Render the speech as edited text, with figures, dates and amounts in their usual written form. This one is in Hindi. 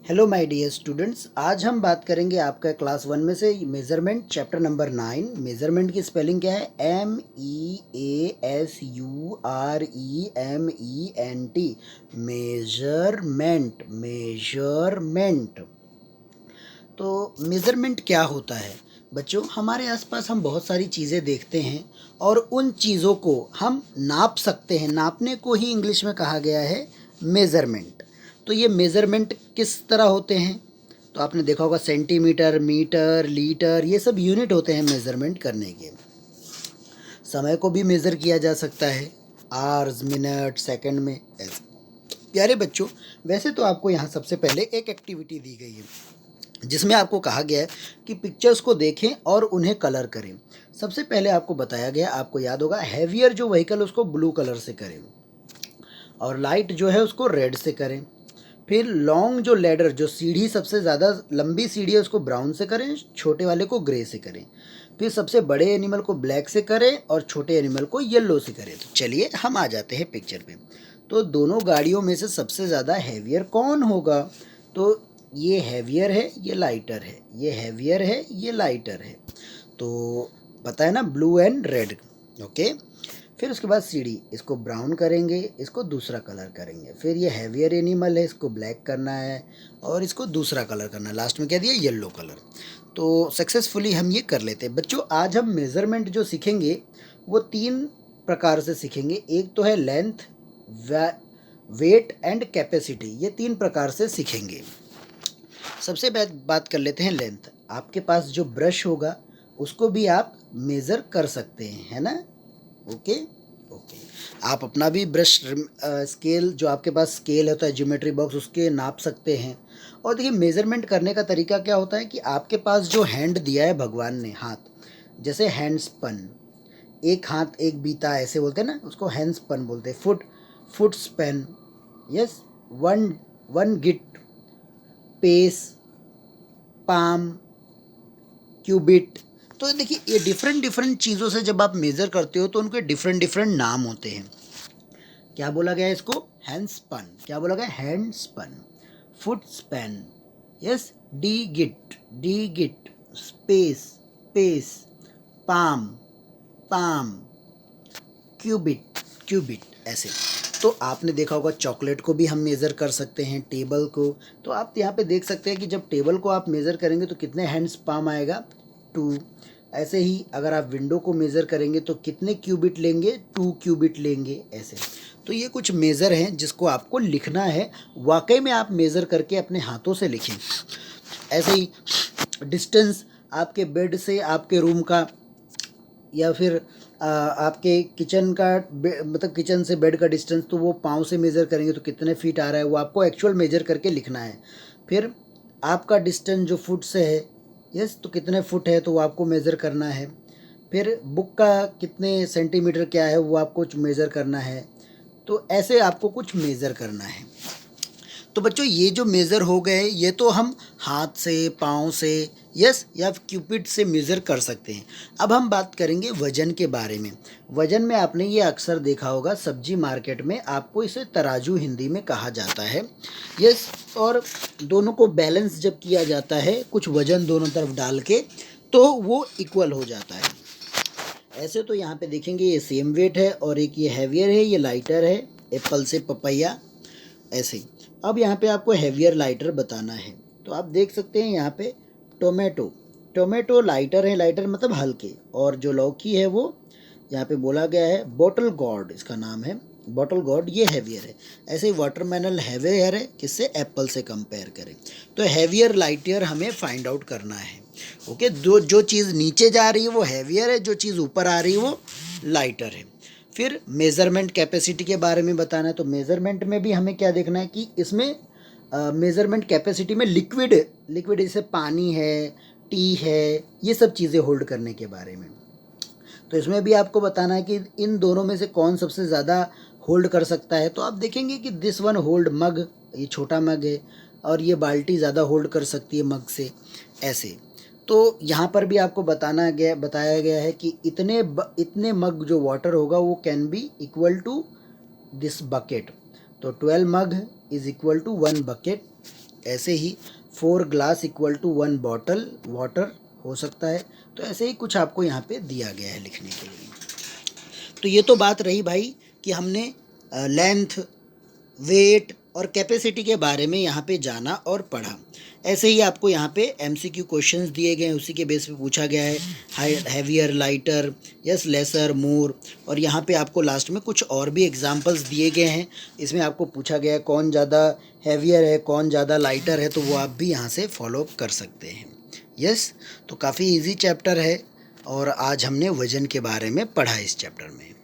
हेलो माय डियर स्टूडेंट्स, आज हम बात करेंगे आपका क्लास 1 में से मेज़रमेंट चैप्टर नंबर 9। मेज़रमेंट की स्पेलिंग क्या है? MEASUREMENT। Measurement, measurement. तो मेज़रमेंट क्या होता है बच्चों? हमारे आसपास हम बहुत सारी चीज़ें देखते हैं और उन चीज़ों को हम नाप सकते हैं। नापने को ही इंग्लिश में कहा गया है मेज़रमेंट। तो ये मेज़रमेंट किस तरह होते हैं? तो आपने देखा होगा सेंटीमीटर, मीटर, लीटर, ये सब यूनिट होते हैं मेज़रमेंट करने के। समय को भी मेज़र किया जा सकता है, आवर्स, मिनट, सेकंड में ऐसे। प्यारे बच्चों, वैसे तो आपको यहाँ सबसे पहले एक एक्टिविटी दी गई है जिसमें आपको कहा गया है कि पिक्चर्स को देखें और उन्हें कलर करें। सबसे पहले आपको बताया गया, आपको याद होगा, हैवियर जो व्हीकल उसको ब्लू कलर से करें और लाइट जो है उसको रेड से करें। फिर लॉन्ग जो लैडर, जो सीढ़ी सबसे ज़्यादा लंबी सीढ़ी है, उसको ब्राउन से करें, छोटे वाले को ग्रे से करें। फिर सबसे बड़े एनिमल को ब्लैक से करें और छोटे एनिमल को येलो से करें। तो चलिए हम आ जाते हैं पिक्चर पे। तो दोनों गाड़ियों में से सबसे ज़्यादा हैवियर कौन होगा? तो ये हैवियर है, ये लाइटर है, ये हैवियर है, ये लाइटर है। तो पता है ना, ब्लू एंड रेड। ओके। फिर उसके बाद सीढ़ी, इसको ब्राउन करेंगे, इसको दूसरा कलर करेंगे। फिर ये हैवियर एनिमल है, इसको ब्लैक करना है और इसको दूसरा कलर करना है। लास्ट में क्या दिया? Yellow colour. तो सक्सेसफुली हम ये कर लेते हैं। बच्चों, आज हम मेज़रमेंट जो सीखेंगे वो 3 प्रकार से सीखेंगे। एक तो है लेंथ, वेट एंड कैपेसिटी। ये 3 प्रकार से सीखेंगे। सबसे बात कर लेते हैं लेंथ। आपके पास जो ब्रश होगा उसको भी आप मेज़र कर सकते हैं, है ना? Okay okay. आप अपना भी ब्रश, स्केल, जो आपके पास स्केल होता है, ज्योमेट्री बॉक्स, उसके नाप सकते हैं। और देखिए, मेज़रमेंट करने का तरीका क्या होता है कि आपके पास जो हैंड दिया है भगवान ने, हाथ, जैसे हैंड स्पन, एक हाथ एक बीता, ऐसे बोलते हैं ना, उसको हैंड स्पन बोलते हैं। Foot, foot span. Yes. One one गिट, पेस, पाम, क्यूबिट। तो देखिए, ये डिफरेंट डिफरेंट चीज़ों से जब आप मेज़र करते हो तो उनके डिफरेंट डिफरेंट नाम होते हैं। क्या बोला गया है इसको? Hand span. क्या बोला गया? Hand span. Foot span. Yes. Digit, digit, space, pace, palm, palm, cubit, cubit, ऐसे। तो आपने देखा होगा चॉकलेट को भी हम मेज़र कर सकते हैं, टेबल को। तो आप यहाँ पे देख सकते हैं कि जब टेबल को आप मेज़र करेंगे तो कितने हैंड्स पाम आएगा? 2। ऐसे ही अगर आप विंडो को मेज़र करेंगे तो कितने क्यूबिट लेंगे? 2 क्यूबिट लेंगे, ऐसे। तो ये कुछ मेज़र हैं जिसको आपको लिखना है। वाकई में आप मेज़र करके अपने हाथों से लिखें। ऐसे ही डिस्टेंस आपके बेड से आपके रूम का, या फिर आपके किचन का, मतलब किचन से बेड का डिस्टेंस, तो वो पाँव से मेज़र करेंगे तो कितने फीट आ रहा है, वो आपको एक्चुअल मेज़र करके लिखना है। फिर आपका डिस्टेंस जो फुट से है, यस, तो कितने फुट है तो वो आपको मेज़र करना है। फिर बुक का कितने सेंटीमीटर क्या है वो आपको मेज़र करना है। तो ऐसे आपको कुछ मेज़र करना है। तो बच्चों, ये जो मेज़र हो गए, ये तो हम हाथ से, पाँव से, यस, या क्यूपिड से मेज़र कर सकते हैं। अब हम बात करेंगे वज़न के बारे में। वज़न में आपने ये अक्सर देखा होगा, सब्जी मार्केट में आपको इसे तराजू हिंदी में कहा जाता है। यस। और दोनों को बैलेंस जब किया जाता है, कुछ वज़न दोनों तरफ डाल के, तो वो इक्वल हो जाता है। ऐसे तो यहाँ पे देखेंगे ये सेम वेट है, और एक ये हैवियर है, ये लाइटर है, एप्पल से पपैया, ऐसे ही। अब यहाँ पे आपको हैवियर लाइटर बताना है। तो आप देख सकते हैं यहाँ पे टोमेटो, टोमेटो लाइटर है, लाइटर मतलब हल्के। और जो लौकी है वो यहाँ पे बोला गया है बॉटल गॉर्ड, इसका नाम है बॉटल गॉर्ड, ये हैवियर है। ऐसे ही वाटरमेलन हैवियर है, किससे? एप्पल से कंपेयर करें। तो हैवियर लाइटर हमें फाइंड आउट करना है। ओके। जो चीज़ नीचे जा रही है वो हैवियर है, जो चीज़ ऊपर आ रही है वो लाइटर है। फिर मेज़रमेंट कैपेसिटी के बारे में बताना है। तो मेज़रमेंट में भी हमें क्या देखना है कि इसमें मेज़रमेंट कैपेसिटी में लिक्विड, लिक्विड जैसे पानी है, टी है, ये सब चीज़ें होल्ड करने के बारे में। तो इसमें भी आपको बताना है कि इन दोनों में से कौन सबसे ज़्यादा होल्ड कर सकता है। तो आप देखेंगे कि दिस वन होल्ड मग, ये छोटा मग है, और ये बाल्टी ज़्यादा होल्ड कर सकती है मग से, ऐसे। तो यहाँ पर भी आपको बताया गया है कि इतने मग जो वाटर होगा वो can be equal to this bucket. तो 12 mug is equal to 1 bucket, ऐसे ही 4 glass equal to 1 bottle water हो सकता है। तो ऐसे ही कुछ आपको यहाँ पे दिया गया है लिखने के लिए। तो ये तो बात रही भाई कि हमने लेंथ, वेट और कैपेसिटी के बारे में यहाँ पे जाना और पढ़ा। ऐसे ही आपको यहाँ पे एमसीक्यू क्वेश्चंस दिए गए हैं, उसी के बेस पे पूछा गया है, हैवियर, लाइटर, यस, लेसर, मोर। और यहाँ पे आपको लास्ट में कुछ और भी एग्जांपल्स दिए गए हैं। इसमें आपको पूछा गया है कौन ज़्यादा हैवियर है, कौन ज़्यादा लाइटर है, तो वो आप भी यहाँ से फॉलो कर सकते हैं। यस, तो काफ़ी इजी चैप्टर है और आज हमने वज़न के बारे में पढ़ा इस चैप्टर में।